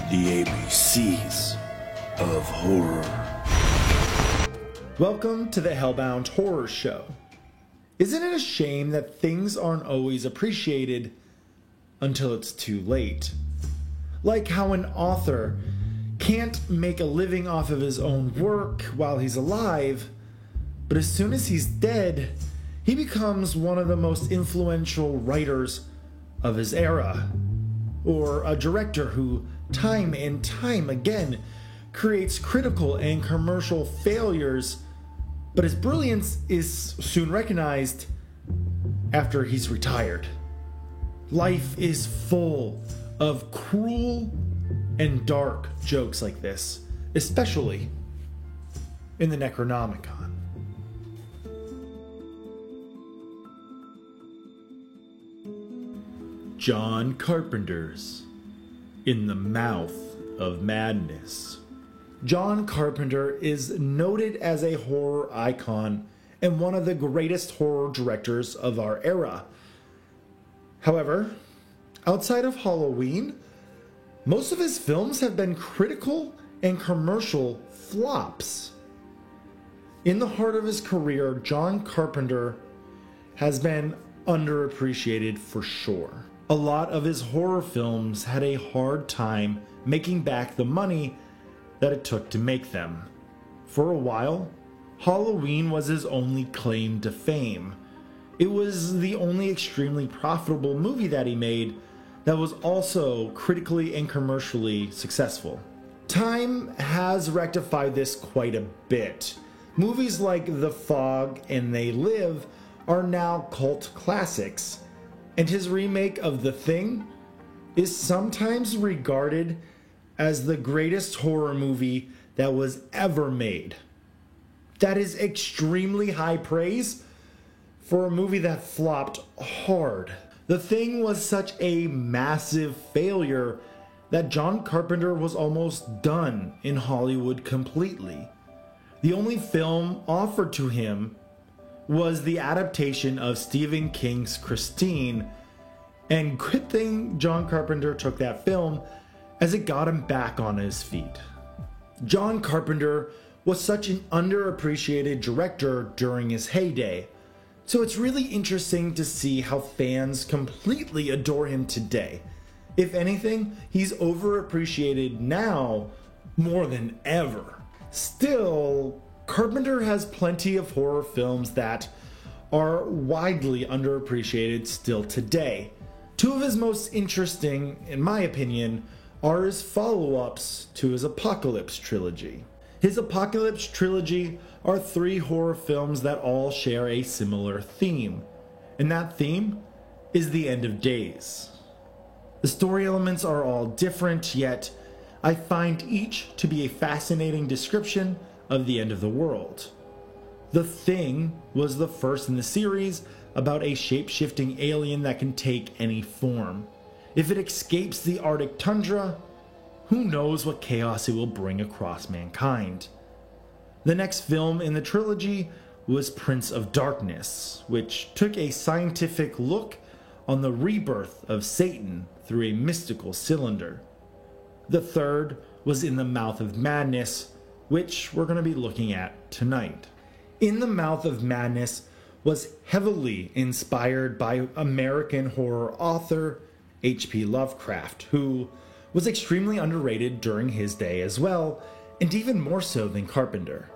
The ABCs of horror. Welcome to the Hellbound Horror Show. Isn't it a shame that things aren't always appreciated until it's too late? Like how an author can't make a living off of his own work while he's alive, but as soon as he's dead, he becomes one of the most influential writers of his era. Or a director who, time and time again, creates critical and commercial failures, but his brilliance is soon recognized after he's retired. Life is full of cruel and dark jokes like this, especially in the Necronomicon. John Carpenter's In the Mouth of Madness. John Carpenter is noted as a horror icon and one of the greatest horror directors of our era. However, outside of Halloween, most of his films have been critical and commercial flops. In the heart of his career, John Carpenter has been underappreciated for sure. A lot of his horror films had a hard time making back the money that it took to make them. For a while, Halloween was his only claim to fame. It was the only extremely profitable movie that he made that was also critically and commercially successful. Time has rectified this quite a bit. Movies like The Fog and They Live are now cult classics, and his remake of The Thing is sometimes regarded as the greatest horror movie that was ever made. That is extremely high praise for a movie that flopped hard. The Thing was such a massive failure that John Carpenter was almost done in Hollywood completely. The only film offered to him was the adaptation of Stephen King's Christine, and good thing John Carpenter took that film, as it got him back on his feet. John Carpenter was such an underappreciated director during his heyday, so it's really interesting to see how fans completely adore him today. If anything, he's overappreciated now more than ever. Still, Carpenter has plenty of horror films that are widely underappreciated still today. Two of his most interesting, in my opinion, are his follow-ups to his Apocalypse trilogy. His Apocalypse trilogy are 3 horror films that all share a similar theme, and that theme is the end of days. The story elements are all different, yet I find each to be a fascinating description of the end of the world. The Thing was the first in the series about a shape-shifting alien that can take any form. If it escapes the Arctic tundra, who knows what chaos it will bring across mankind. The next film in the trilogy was Prince of Darkness, which took a scientific look on the rebirth of Satan through a mystical cylinder. The third was In the Mouth of Madness, which we're going to be looking at tonight. In the Mouth of Madness was heavily inspired by American horror author H.P. Lovecraft, who was extremely underrated during his day as well, and even more so than Carpenter.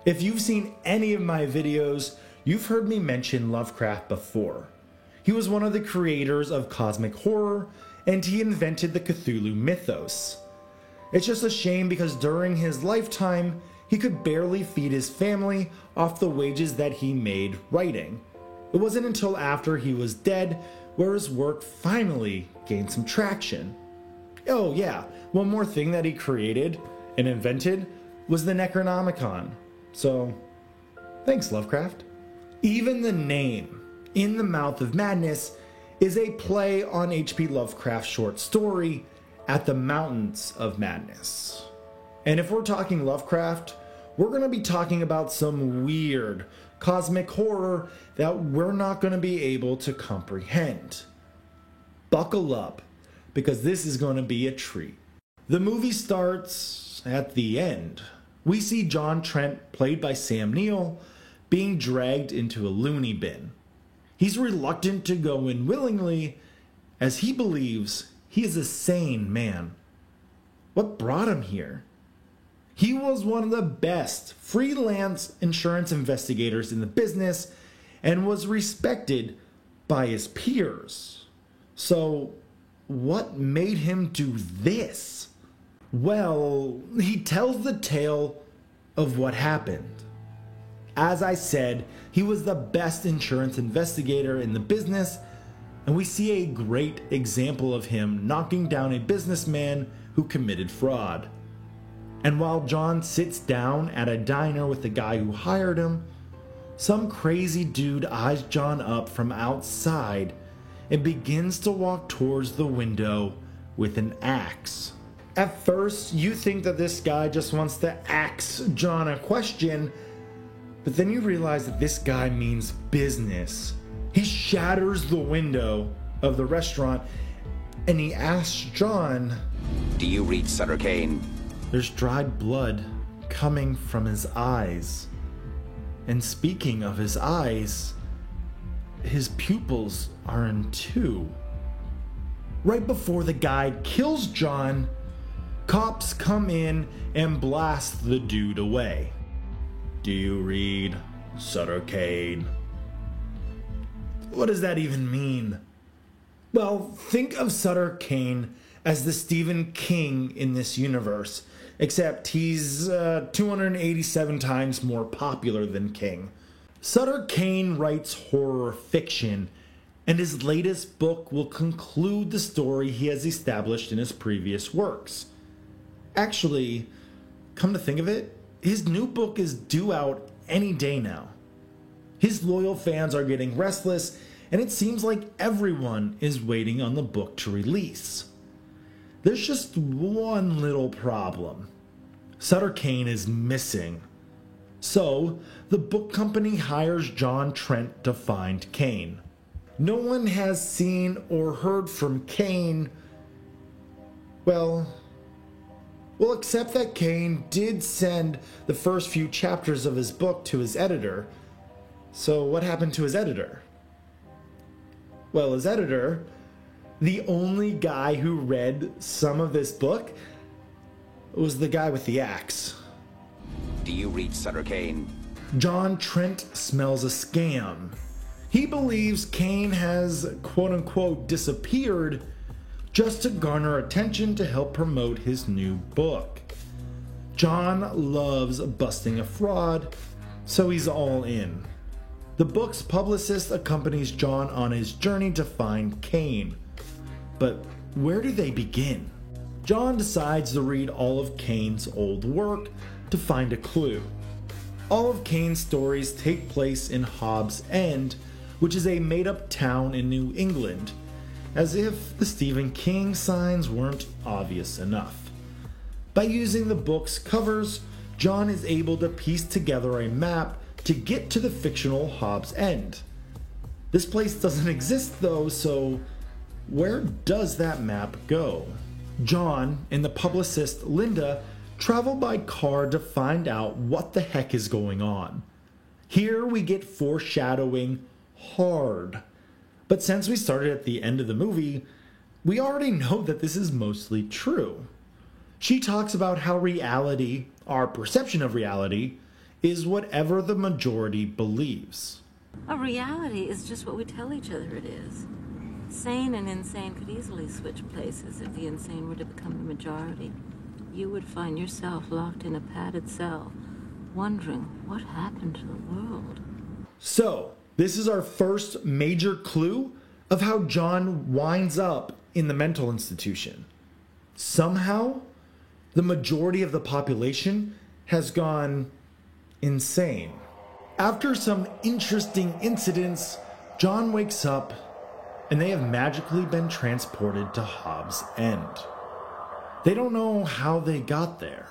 If you've seen any of my videos, you've heard me mention Lovecraft before. He was one of the creators of cosmic horror, and he invented the Cthulhu mythos. It's just a shame because during his lifetime, he could barely feed his family off the wages that he made writing. It wasn't until after he was dead where his work finally gained some traction. Oh yeah, one more thing that he created and invented was the Necronomicon. So, thanks Lovecraft. Even the name, In the Mouth of Madness, is a play on H.P. Lovecraft's short story, At the Mountains of Madness. And if we're talking Lovecraft, we're going to be talking about some weird cosmic horror that we're not going to be able to comprehend. Buckle up, because this is going to be a treat. The movie starts at the end. We see John Trent, played by Sam Neill, being dragged into a loony bin. He's reluctant to go in willingly, as he believes he is a sane man. What brought him here? He was one of the best freelance insurance investigators in the business and was respected by his peers. So, what made him do this? Well, he tells the tale of what happened. As I said, he was the best insurance investigator in the business, and we see a great example of him knocking down a businessman who committed fraud. And while John sits down at a diner with the guy who hired him, some crazy dude eyes John up from outside and begins to walk towards the window with an axe. At first, you think that this guy just wants to ask John a question, but then you realize that this guy means business. He shatters the window of the restaurant and he asks John, "Do you read Sutter Kane?" There's dried blood coming from his eyes. And speaking of his eyes, his pupils are in two. Right before the guy kills John, cops come in and blast the dude away. Do you read Sutter Kane? What does that even mean? Well, think of Sutter Kane as the Stephen King in this universe, except he's 287 times more popular than King. Sutter Kane writes horror fiction, and his latest book will conclude the story he has established in his previous works. Actually, come to think of it, his new book is due out any day now. His loyal fans are getting restless, and it seems like everyone is waiting on the book to release. There's just one little problem. Sutter Kane is missing. So, the book company hires John Trent to find Kane. No one has seen or heard from Kane, well, except that Kane did send the first few chapters of his book to his editor. So what happened to his editor? Well, his editor, the only guy who read some of this book, was the guy with the axe. Do you read Sutter Kane? John Trent smells a scam. He believes Kane has quote-unquote disappeared just to garner attention to help promote his new book. John loves busting a fraud, so he's all in. The book's publicist accompanies John on his journey to find Kane. But where do they begin? John decides to read all of Kane's old work to find a clue. All of Kane's stories take place in Hobbs End, which is a made-up town in New England, as if the Stephen King signs weren't obvious enough. By using the book's covers, John is able to piece together a map to get to the fictional Hobbs End. This place doesn't exist though, so where does that map go? John and the publicist Linda travel by car to find out what the heck is going on. Here we get foreshadowing hard. But since we started at the end of the movie, we already know that this is mostly true. She talks about how reality, our perception of reality, is whatever the majority believes. A reality is just what we tell each other it is. Sane and insane could easily switch places if the insane were to become the majority. You would find yourself locked in a padded cell, wondering what happened to the world. So, this is our first major clue of how John winds up in the mental institution. Somehow, the majority of the population has gone insane. After some interesting incidents, John wakes up and they have magically been transported to Hobbs End. They don't know how they got there.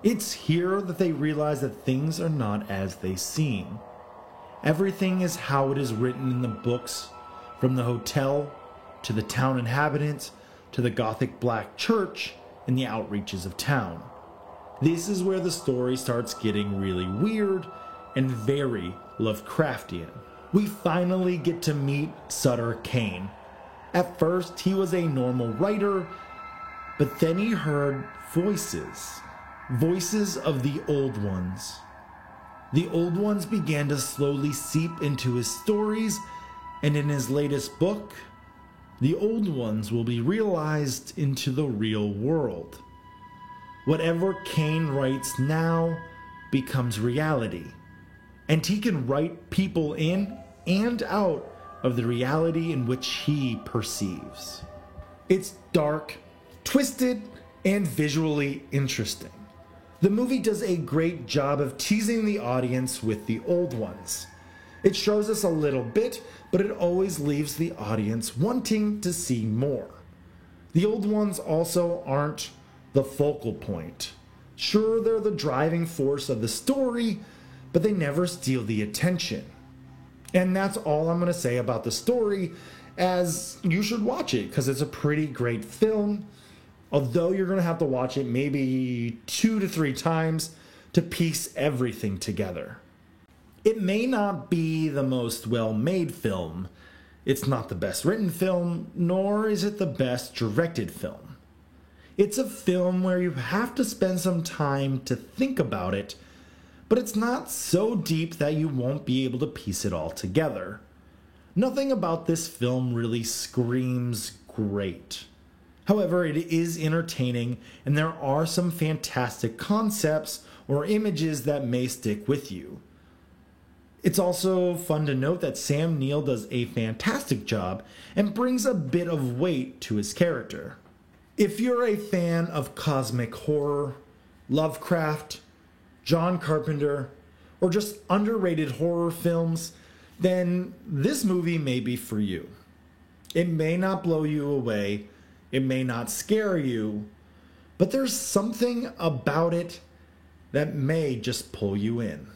It's here that they realize that things are not as they seem. Everything is how it is written in the books, from the hotel, to the town inhabitants, to the Gothic black church, in the outreaches of town. This is where the story starts getting really weird and very Lovecraftian. We finally get to meet Sutter Kane. At first, he was a normal writer, but then he heard voices. Voices of the Old Ones. The Old Ones began to slowly seep into his stories, and in his latest book, the Old Ones will be realized into the real world. Whatever Kane writes now becomes reality, and he can write people in and out of the reality in which he perceives. It's dark, twisted, and visually interesting. The movie does a great job of teasing the audience with the Old Ones. It shows us a little bit, but it always leaves the audience wanting to see more. The Old Ones also aren't the focal point. Sure, they're the driving force of the story, but they never steal the attention. And that's all I'm going to say about the story, as you should watch it because it's a pretty great film, although you're going to have to watch it maybe 2 to 3 times to piece everything together. It may not be the most well-made film, it's not the best written film, nor is it the best directed film. It's a film where you have to spend some time to think about it, but it's not so deep that you won't be able to piece it all together. Nothing about this film really screams great. However, it is entertaining, and there are some fantastic concepts or images that may stick with you. It's also fun to note that Sam Neill does a fantastic job and brings a bit of weight to his character. If you're a fan of cosmic horror, Lovecraft, John Carpenter, or just underrated horror films, then this movie may be for you. It may not blow you away, it may not scare you, but there's something about it that may just pull you in.